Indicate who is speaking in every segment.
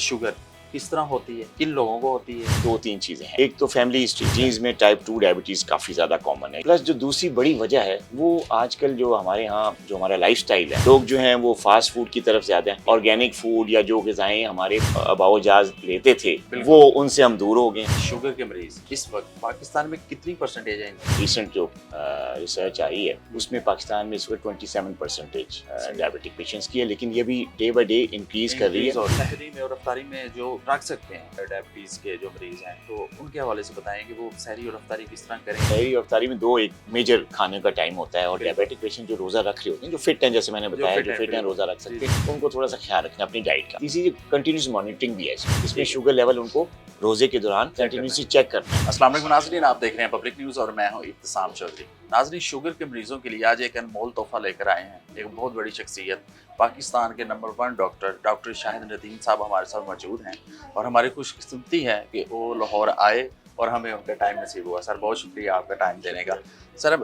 Speaker 1: Sugar किस तरह होती है, किन लोगों को होती है?
Speaker 2: दो तीन चीजें हैं। एक तो फैमिली हिस्ट्री, जीन्स में टाइप 2 डायबिटीज काफी ज्यादा कॉमन है। प्लस जो दूसरी बड़ी वजह है वो आजकल जो हमारे यहाँ जो हमारा लाइफस्टाइल है, लोग जो हैं वो फास्ट फूड की तरफ ज्यादा है। ऑर्गेनिक फूड या जो ग़िज़ाएं हमारे अबाओजाज लेते थे वो उनसे हम दूर हो गए।
Speaker 1: शुगर के मरीज इस वक्त पाकिस्तान में कितनी परसेंटेज है इनकी?
Speaker 2: रिसेंट जो रिसर्च आई है उसमें पाकिस्तान में इस वक्त 27% डायबिटिक पेशेंट्स की है, लेकिन ये भी डे बाय डे इंक्रीज कर रही है।
Speaker 1: और सहरी में और अफ्तारी में जो रख सकते हैं डायबिटीज के जो मरीज हैं, तो उनके हवाले से बताएं कि वो सहरी और अफ्तारी किस तरह करें।
Speaker 2: सहरी और अफ्तारी में दो एक मेजर खाने का टाइम होता है, और डायबिटिक पेशेंट जो रोजा रख रहे होते हैं, जो फिट हैं, जैसे मैंने बताया, जो फिट हैं रोजा रख सकते हैं, उनको थोड़ा सा ख्याल रखना अपनी डाइट का। इसी कंटिन्यूस मॉनिटरिंग भी है इसमें शुगर लेवल उनको रोजे के दौरान कंटिन्यूसली चेक करना है।
Speaker 1: अस्सलाम वालेकुम नाज़रीन, आप देख रहे हैं पब्लिक न्यूज़ और मैं हूं इब्तिसाम चौधरी। नाज़रीन, शुगर के मरीजों के लिए आज एक अनमोल तोहफा लेकर आए हैं। एक बहुत बड़ी शख्सियत, पाकिस्तान के नंबर 1 डॉक्टर शाहिद नदीम साहब हमारे साथ मौजूद हैं, और हमारी खुशकिस्मती है कि वो लाहौर आए और हमें उनका टाइम नसीब हुआ। सर, बहुत शुक्रिया आपका टाइम देने का। सर,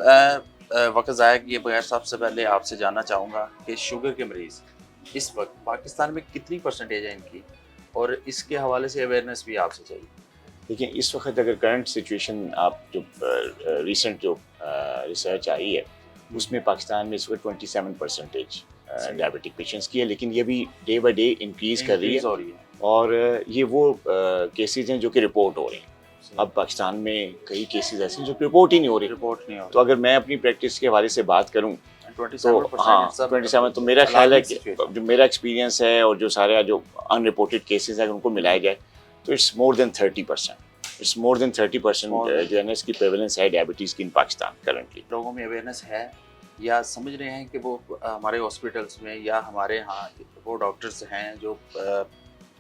Speaker 1: वक्त ज़ाया किए बगैर सबसे पहले आपसे जानना चाहूँगा कि शुगर के मरीज़ इस वक्त पाकिस्तान में कितनी परसेंटेज है इनकी, और इसके हवाले से अवेयरनेस भी आपसे चाहिए।
Speaker 2: देखिए, इस वक्त अगर करंट सिचुएशन आप जो रिसेंट जो रिसर्च आई है उसमें पाकिस्तान में इस वक्त 27% डायबिटिक पेशेंट्स की है, लेकिन ये भी डे बाय डे इंक्रीज कर रही है। और ये वो केसेस हैं जो कि रिपोर्ट हो रहे हैं। अब पाकिस्तान में कई केसेस ऐसे हैं जो रिपोर्ट ही नहीं हो रही। तो अगर मैं अपनी प्रैक्टिस के हवाले से बात करूं तो हाँ, 27, तो मेरा ख्याल है कि जो मेरा एक्सपीरियंस है और जो सारे जो अनरिपोर्टेड केसेस हैं उनको मिलाया जाए तो it's more than 30%। It's more than 30% जो है ना इसकी प्रेवलेंस है डायबिटीज़ की इन पाकिस्तान करंटली।
Speaker 1: लोगों में अवेयरनेस है या समझ रहे हैं कि वो हमारे हॉस्पिटल्स में या हमारे यहाँ वो डॉक्टर्स हैं जो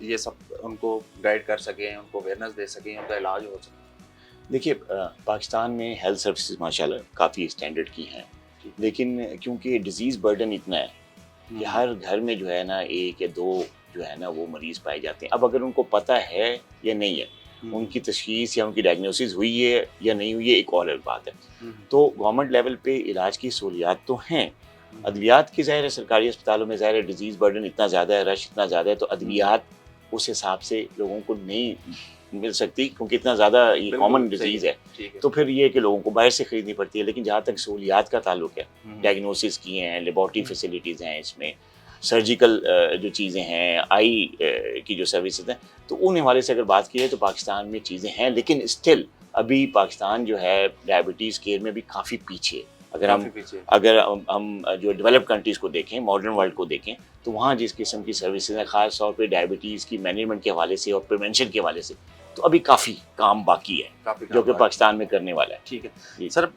Speaker 1: ये सब उनको गाइड कर सकें, उनको अवेयरनेस दे सकें, उनका इलाज हो सके?
Speaker 2: देखिए, पाकिस्तान में हेल्थ सर्विसेज माशाल्लाह काफ़ी स्टैंडर्ड की हैं, लेकिन क्योंकि डिजीज़ बर्डन इतना है कि हर घर में जो है ना एक या दो जो है ना वो मरीज़ पाए जाते हैं। अब अगर उनको पता है या नहीं है, उनकी तशखीस या उनकी डायग्नोसिस हुई है या नहीं हुई है, एक और अलग बात है। तो गवर्नमेंट लेवल पे इलाज की सहूलियात तो हैं, अद्वियात की ज़ाहिर है सरकारी अस्पतालों में ज़ाहिर है डिजीज़ बर्डन इतना ज़्यादा है, रश इतना ज़्यादा है, तो अद्वियात उस हिसाब से लोगों को नहीं मिल सकती क्योंकि इतना ज़्यादा ये कॉमन डिजीज़ है। तो फिर ये है कि लोगों को बाहर से ख़रीदनी पड़ती है। लेकिन जहाँ तक सहूलियात का ताल्लुक है, डायग्नोसिस किए हैं, लेबॉर्ट्री फैसिलिटीज़ हैं, इसमें सर्जिकल जो चीज़ें हैं, आई की जो सर्विसेज हैं, तो उन हवाले से अगर बात की है तो पाकिस्तान में चीज़ें हैं, लेकिन स्टिल अभी पाकिस्तान जो है डायबिटीज़ केयर में भी काफ़ी पीछे है। अगर हम जो डेवलप्ड कंट्रीज़ को देखें, मॉडर्न वर्ल्ड को देखें, तो वहाँ जिस किस्म की सर्विसेज हैं, ख़ास तौर पे डायबिटीज़ की मैनेजमेंट के हवाले से और प्रिवेंशन के हवाले से, तो अभी काफ़ी काम बाकी है जो कि पाकिस्तान में करने वाला है।
Speaker 1: ठीक है सर,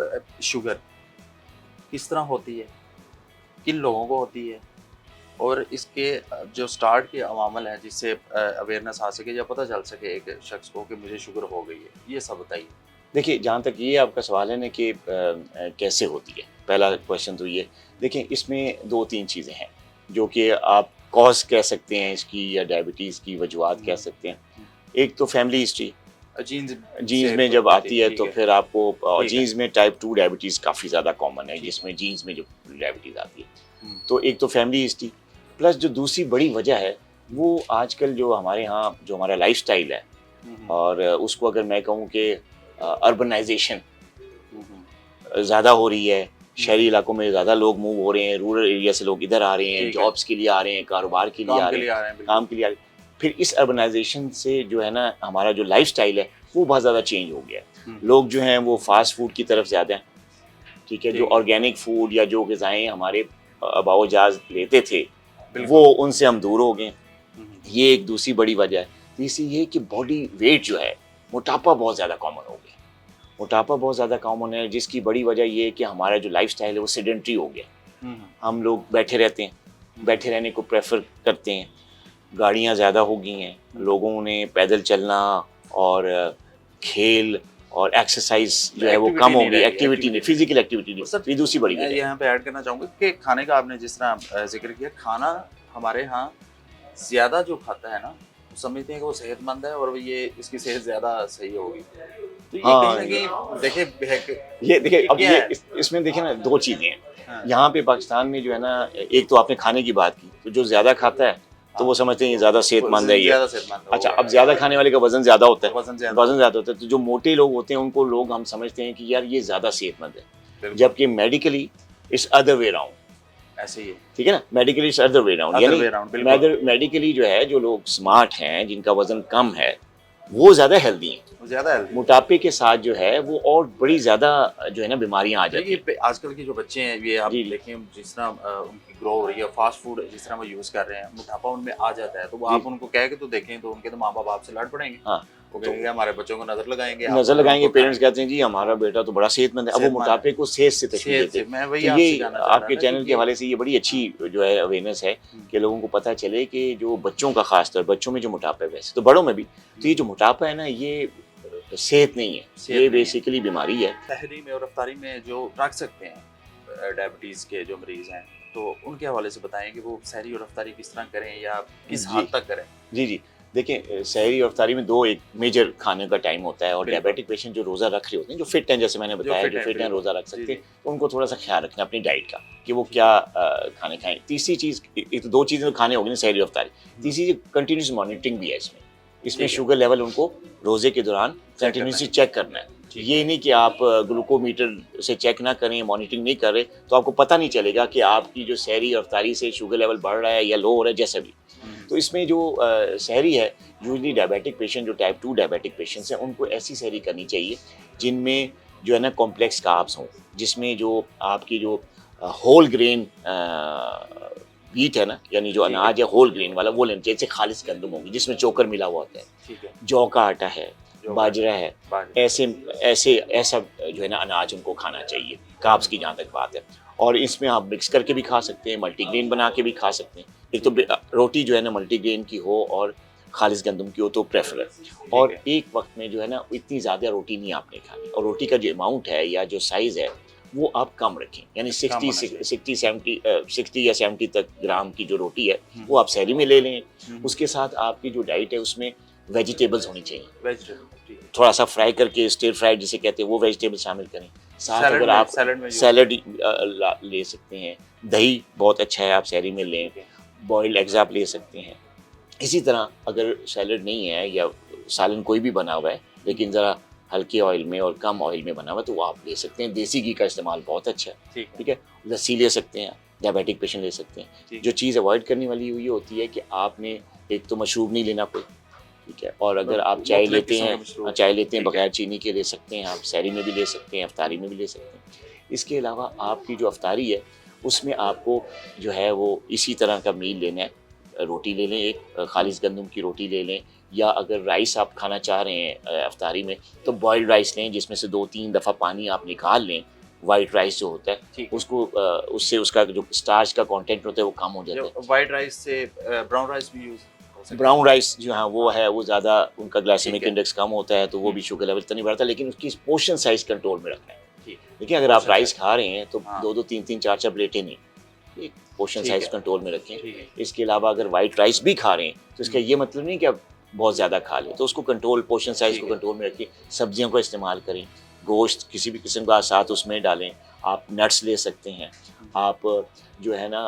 Speaker 1: शुगर किस तरह होती है, किन लोगों को होती है, और इसके जो स्टार्ट के अवामल हैं जिससे अवेयरनेस आ सके या पता चल सके एक शख्स को कि मुझे शुगर हो गई है, ये सब बताइए।
Speaker 2: देखिए, जहाँ तक ये आपका सवाल है ना कि कैसे होती है, पहला क्वेश्चन तो ये देखिए, इसमें दो तीन चीज़ें हैं जो कि आप कॉज कह सकते हैं इसकी या डायबिटीज़ की वजूहत कह सकते हैं। एक तो फैमिली हिस्ट्री, जीन्स में जब आती है तो फिर आपको जीन्स में टाइप 2 डायबिटीज़ काफ़ी ज़्यादा कॉमन है, जिसमें जीन्स में जो डायबिटीज़ आती है। तो एक तो फैमिली हिस्ट्री, प्लस जो दूसरी बड़ी वजह है वो आजकल जो हमारे यहाँ जो हमारा लाइफस्टाइल है, और उसको अगर मैं कहूँ कि अर्बनाइजेशन ज़्यादा हो रही है, शहरी इलाकों में ज़्यादा लोग मूव हो रहे हैं, रूरल एरिया से लोग इधर आ रहे हैं, जॉब्स के लिए आ रहे हैं, कारोबार के लिए आ रहे हैं, काम के लिए आ रहे हैं। फिर इस अर्बनाइजेशन से जो है ना हमारा जो लाइफस्टाइल है वो बहुत ज़्यादा चेंज हो गया है। लोग जो हैं वो फास्ट फूड की तरफ ज़्यादा हैं, ठीक है, जो ऑर्गेनिक फूड या जो ग़िज़ाएं हमारे अबाओजाज लेते थे वो उनसे हम दूर हो गए। ये एक दूसरी बड़ी वजह है। तीसरी ये कि बॉडी वेट जो है, मोटापा बहुत ज़्यादा कॉमन हो गया। मोटापा बहुत ज़्यादा कॉमन है, जिसकी बड़ी वजह ये है कि हमारा जो लाइफस्टाइल है वो सेडेंट्री हो गया। हम लोग बैठे रहते हैं, बैठे रहने को प्रेफर करते हैं, गाड़ियाँ ज़्यादा हो गई हैं, लोगों ने पैदल चलना और खेल और एक्सरसाइज जो है वो कम हो गई, एक्टिविटी नहीं, फिजिकल एक्टिविटी नहीं। ये दूसरी बड़ी वजह है।
Speaker 1: यहाँ पे ऐड करना चाहूँगा कि खाने का आपने जिस तरह जिक्र किया, खाना हमारे यहाँ ज़्यादा जो खाता है ना, समझते हैं कि वो सेहतमंद है और ये इसकी सेहत ज़्यादा सही होगी। तो ये कहीं ना कहीं देखिए
Speaker 2: अब ये इसमें देखिए ना दो चीज़ें हैं। यहाँ पे पाकिस्तान में जो है ना, एक तो आपने खाने की बात की, तो जो ज़्यादा खाता है तो वो समझते हैं ये ज़्यादा सेहतमंद है ये।
Speaker 1: ज्यादा सेहतमंद
Speaker 2: अच्छा, अब ज़्यादा खाने वाले का वजन ज़्यादा होता है,
Speaker 1: वजन ज्यादा
Speaker 2: वजन ज़्यादा होता है, तो जो मोटे लोग होते हैं उनको लोग हम समझते हैं कि यार ये ज़्यादा सेहतमंद है,
Speaker 1: बिल्कुल,
Speaker 2: जबकि medically it's other way round.
Speaker 1: ऐसे ही है,
Speaker 2: ठीक है ना, medically it's other way round,
Speaker 1: other way round, बिल्कुल,
Speaker 2: मेडिकली जो है, जो लोग स्मार्ट हैं, जिनका वजन कम है, वो ज़्यादा हेल्दी हैं।
Speaker 1: वो ज्यादा हेल्दी।
Speaker 2: मोटापे के साथ जो है वो और बड़ी ज़्यादा जो है ना बीमारियां आ जाती हैं।
Speaker 1: देखिए आजकल के जो बच्चे हैं ये आप
Speaker 2: जी, जी।
Speaker 1: देखें जिस तरह उनकी ग्रो हो रही है, फास्ट फूड जिस तरह वो यूज़ कर रहे हैं, मोटापा उनमें आ जाता है, तो वो
Speaker 2: जी।
Speaker 1: आप उनको कह के तो देखें तो उनके तो माँ बाप आपसे लड़ पड़ेंगे।
Speaker 2: हाँ,
Speaker 1: वो कहेंगे हमारे बच्चों को नजर लगाएंगे, आप
Speaker 2: नज़र लगाएंगे,
Speaker 1: उनको
Speaker 2: पेरेंट्स कहते हैं जी हमारा बेटा तो बड़ा सेहतमंद है, अब वो
Speaker 1: सेहतमंद है।
Speaker 2: मोटापे को सेहत से तशबीह
Speaker 1: सेहत
Speaker 2: देते
Speaker 1: से
Speaker 2: हैं।
Speaker 1: मैं वही
Speaker 2: तो
Speaker 1: आपसे
Speaker 2: ये
Speaker 1: जानना चाह रहा
Speaker 2: आपके
Speaker 1: था
Speaker 2: चैनल
Speaker 1: कि
Speaker 2: के
Speaker 1: ये
Speaker 2: हवाले से ये बड़ी अच्छी जो है अवेयरनेस है कि लोगों को पता चले कि जो बच्चों का खासतौर बच्चों में जो मोटापा है, वैसे तो बड़ों में भी, तो ये जो मोटापा है ना, ये सेहत नहीं है,
Speaker 1: सेहत
Speaker 2: ये
Speaker 1: नहीं है।
Speaker 2: बेसिकली बीमारी है।
Speaker 1: सहरी में और अफ्तारी में जो रख सकते हैं डायबिटीज़ के जो मरीज़ हैं, तो उनके हवाले से बताएं कि वो सहरी और अफ्तारी किस तरह करें या किस
Speaker 2: जी।
Speaker 1: हद तक करें।
Speaker 2: जी, जी। देखिए, सहरी और इफ्तारी में 2 एक मेजर खाने का टाइम होता है, और
Speaker 1: बिल्कुल।
Speaker 2: डायबिटिक पेशेंट जो रोज़ा रख रहे होते हैं, जो फिट हैं, जैसे मैंने बताया, जो फिट हैं,
Speaker 1: बिल्कुल।
Speaker 2: रोज़ा रख
Speaker 1: जी,
Speaker 2: सकते
Speaker 1: जी।
Speaker 2: हैं, तो उनको थोड़ा-सा ख़्याल रखना अपनी डाइट का कि वो
Speaker 1: ठीक
Speaker 2: क्या खाने खाएँ। तीसरी चीज़, एक तो 2 चीज़ें तो खाने हो गई ना, सहरी और इफ्तारी। तीसरी चीज़ कंटीन्यूअस मॉनिटरिंग भी है इसमें। इसमें
Speaker 1: ठीक है।
Speaker 2: शुगर लेवल उनको रोज़े के दौरान
Speaker 1: करना
Speaker 2: कंटीन्यूअसली
Speaker 1: है।
Speaker 2: चेक करना है।
Speaker 1: ठीक
Speaker 2: ये नहीं कि आप ग्लूकोमीटर से चेक ना करें, मॉनिटरिंग नहीं कर रहे, तो आपको पता नहीं चलेगा कि आपकी जो सहरी और इफ्तारी से शुगर लेवल बढ़ रहा है या लो हो रहा है, जैसा भी। तो इसमें जो सहरी है, यूजली डायबिटिक पेशेंट, जो टाइप 2 डायबिटिक पेशेंट्स हैं, उनको ऐसी सहरी करनी चाहिए जिनमें जो है ना कॉम्प्लेक्स कार्ब्स हों, जिसमें जो आपकी जो होल ग्रेन व्हीट है ना, यानी जो
Speaker 1: ठीक है।
Speaker 2: अनाज है होल ग्रेन वाला, वो लेना चाहिए, जैसे खालिस गंदम होगी जिसमें चोकर मिला हुआ होता है,
Speaker 1: ठीक है।
Speaker 2: जौ का आटा है,
Speaker 1: जो
Speaker 2: बाजरा है,
Speaker 1: बाजरा।
Speaker 2: ऐसे ऐसे ऐसा जो है ना अनाज उनको खाना चाहिए, कार्ब्स की जहाँ तक बात है। और इसमें आप मिक्स करके भी खा सकते हैं, मल्टीग्रेन बना के भी खा सकते हैं। एक तो रोटी जो है ना मल्टीग्रेन की हो और खालिस गंदम की हो तो प्रेफर है। और
Speaker 1: है।
Speaker 2: एक वक्त में जो है ना इतनी ज़्यादा रोटी नहीं आपने खानी, और रोटी का जो अमाउंट है या जो साइज़ है वो आप कम रखें, यानी
Speaker 1: कम होना
Speaker 2: 60 या 70 तक ग्राम की जो रोटी है
Speaker 1: हम्म।
Speaker 2: वो आप सहरी में ले लें।
Speaker 1: हम्म।
Speaker 2: उसके साथ आपकी जो डाइट है उसमें वेजिटेबल्स होनी चाहिए,
Speaker 1: वेजिटेबल, ठीक है।
Speaker 2: थोड़ा सा फ्राई करके, स्टिर फ्राइड जिसे कहते हैं, वो वेजिटेबल शामिल करें। साथ
Speaker 1: सैलड
Speaker 2: अगर
Speaker 1: में
Speaker 2: आप
Speaker 1: सैलड में use
Speaker 2: सैलड ले सकते हैं, दही बहुत अच्छा है, आप सहरी में लें,
Speaker 1: ठीक है।
Speaker 2: बॉइल्ड एग्स आप ले सकते हैं। इसी तरह अगर सैलड नहीं है या सालन कोई भी बना हुआ है लेकिन ज़रा हल्के ऑयल में और कम ऑयल में बना हुआ है, तो वो आप ले सकते हैं। देसी घी का इस्तेमाल बहुत अच्छा है,
Speaker 1: ठीक है।
Speaker 2: ठीक है। लस्सी ले सकते हैं, डायबिटिक पेशेंट ले सकते हैं।
Speaker 1: ठीक
Speaker 2: जो
Speaker 1: है।
Speaker 2: चीज़ अवॉइड करने वाली ये होती है कि आपने एक तो मशरूब नहीं लेना कोई, ठीक है, और अगर आप चाय
Speaker 1: मुख्तलिफ
Speaker 2: लेते
Speaker 1: किस्म के
Speaker 2: हैं,
Speaker 1: मशरूब,
Speaker 2: चाय लेते हैं
Speaker 1: ठीक है।
Speaker 2: बगैर चीनी के ले सकते हैं, आप सहरी में भी ले सकते हैं, अफ्तारी में भी ले सकते हैं। इसके अलावा आपकी जो अफ्तारी है उसमें आपको जो है वो इसी तरह का मील लेना है। रोटी ले लें, एक खालिस गंदम की रोटी ले लें, या अगर राइस आप खाना चाह रहे हैं अफ्तारी में तो बॉइल्ड राइस लें, जिसमें से 2-3 दफ़ा पानी आप निकाल लें। वाइट राइस जो होता है
Speaker 1: ठीक है।
Speaker 2: उसको उससे उसका जो स्टार्च का कंटेंट होता है वो कम हो जाता है।
Speaker 1: जो व्हाइट राइस से ब्राउन राइस भी यूज हो सकता
Speaker 2: ब्राउन राइस जो है वो है, वो ज़्यादा उनका ग्लाइसेमिक
Speaker 1: ठीक है।
Speaker 2: इंडेक्स कम होता है, तो वो भी शुगर लेवल इतना नहीं बढ़ता, लेकिन उसकी पोर्शन साइज कंट्रोल में रखना है।
Speaker 1: है। ठीक है।
Speaker 2: देखिए, अगर आप
Speaker 1: Portion
Speaker 2: राइस
Speaker 1: size।
Speaker 2: खा रहे हैं तो
Speaker 1: हाँ।
Speaker 2: 2-2 3-3 4-4 प्लेटें नहीं, एक पोर्शन
Speaker 1: ठीक
Speaker 2: साइज
Speaker 1: है।
Speaker 2: कंट्रोल में रखें।
Speaker 1: ठीक है।
Speaker 2: इसके अलावा अगर वाइट राइस भी खा रहे हैं तो इसका ये मतलब नहीं कि आप बहुत ज़्यादा खा लें, तो उसको कंट्रोल, पोर्शन साइज
Speaker 1: ठीक
Speaker 2: को
Speaker 1: है।
Speaker 2: कंट्रोल में रखें। सब्जियों का इस्तेमाल करें, गोश्त किसी भी किस्म का साथ उसमें डालें। आप नट्स ले सकते हैं, आप जो है ना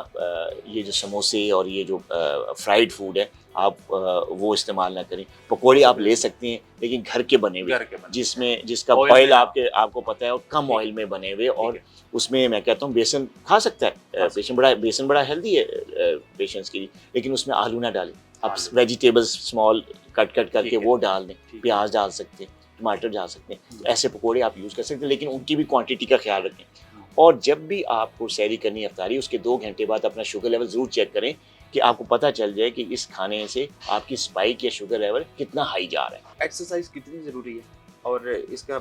Speaker 2: ये जो समोसे और ये जो फ्राइड फूड है आप वो इस्तेमाल ना करें। पकौड़े आप ले सकते हैं लेकिन घर के बने हुए,
Speaker 1: घर के बने।
Speaker 2: जिसका
Speaker 1: Oil
Speaker 2: ऑयल
Speaker 1: में ना।
Speaker 2: आपको पता है, और कम
Speaker 1: ठीक है।
Speaker 2: ऑयल में बने हुए, और
Speaker 1: ठीक
Speaker 2: उसमें मैं कहता हूँ बेसन खा सकता है बेसन बड़ा हेल्दी है पेशेंट्स के लिए, लेकिन उसमें आलू ना डालें। आप
Speaker 1: आलू।
Speaker 2: वेजिटेबल्स स्मॉल कट करके
Speaker 1: ठीक है।
Speaker 2: वो डाल दें,
Speaker 1: ठीक है।
Speaker 2: प्याज डाल सकते हैं, टमाटर डाल सकते हैं, तो ऐसे पकौड़े आप यूज़ कर सकते हैं, लेकिन उनकी भी क्वांटिटी का ख्याल रखें। और जब भी आपको सैरी करनी है अफ्तारी, उसके 2 घंटे बाद अपना शुगर लेवल ज़रूर चेक करें कि आपको पता चल जाए कि इस खाने से आपकी स्पाइक या शुगर लेवल कितना हाई जा रहा है।
Speaker 1: एक्सरसाइज कितनी ज़रूरी है और इसका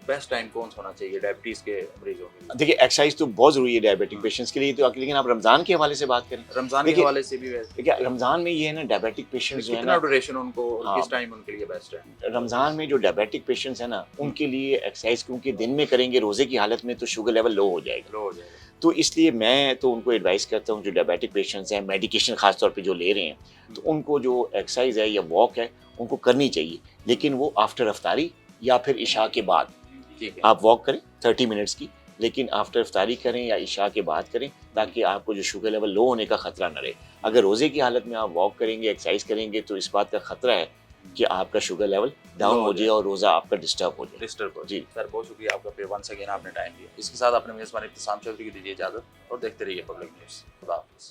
Speaker 1: बेस्ट टाइम कौन सा होना चाहिए डायबिटीज़ के मरीजों के लिए?
Speaker 2: देखिए, एक्सरसाइज तो बहुत ज़रूरी है डायबिटिक पेशेंट्स के लिए, तो लेकिन आप रमज़ान के हवाले से बात करें।
Speaker 1: रमज़ान के
Speaker 2: देखिए,
Speaker 1: हवाले से भी वैसे
Speaker 2: देखिए रमज़ान में ये है ना, डायबिटिक पेशेंट्स जो है
Speaker 1: कितना
Speaker 2: ना,
Speaker 1: ड्यूरेशन उनको और
Speaker 2: हाँ।
Speaker 1: किस टाइम उनके लिए बेस्ट है?
Speaker 2: रमज़ान में जो डायबिटिक पेशेंट्स हैं ना, उनके लिए एक्सरसाइज क्योंकि दिन में करेंगे, रोज़े की हालत में तो शुगर लेवल लो हो जाएगा।
Speaker 1: लो हो जाएगा।
Speaker 2: तो इसलिए मैं तो उनको एडवाइस करता हूँ, जो डायबिटिक पेशेंट्स हैं, मेडिकेशन ख़ास तौर पे जो ले रहे हैं, तो उनको जो एक्सरसाइज है या वॉक है उनको करनी चाहिए, लेकिन वो आफ्टर अफ्तारी या फिर इशा के बाद।
Speaker 1: ठीक है।
Speaker 2: आप वॉक करें 30 मिनट्स की, लेकिन आफ्टर अफ्तारी करें या इशा के बाद करें, ताकि आपको जो शुगर लेवल लो होने का ख़तरा न रहे। अगर रोज़े की हालत में आप वॉक करेंगे, एक्सरसाइज करेंगे, तो इस बात का खतरा है कि आपका शुगर लेवल डाउन
Speaker 1: लो
Speaker 2: हो
Speaker 1: हो
Speaker 2: जाए
Speaker 1: जाए।
Speaker 2: और रोज़ा आपका डिस्टर्ब हो जाए।
Speaker 1: डिस्टर्ब हो
Speaker 2: जी।
Speaker 1: सर, बहुत शुक्रिया आपका फिर वंस अगेन आपने टाइम दिया। इसके साथ अपने मेज़बान इब्तिसाम चौधरी की दीजिए इजाज़त और देखते रहिए पब्लिक न्यूज़। खुदा हाफ़िज़।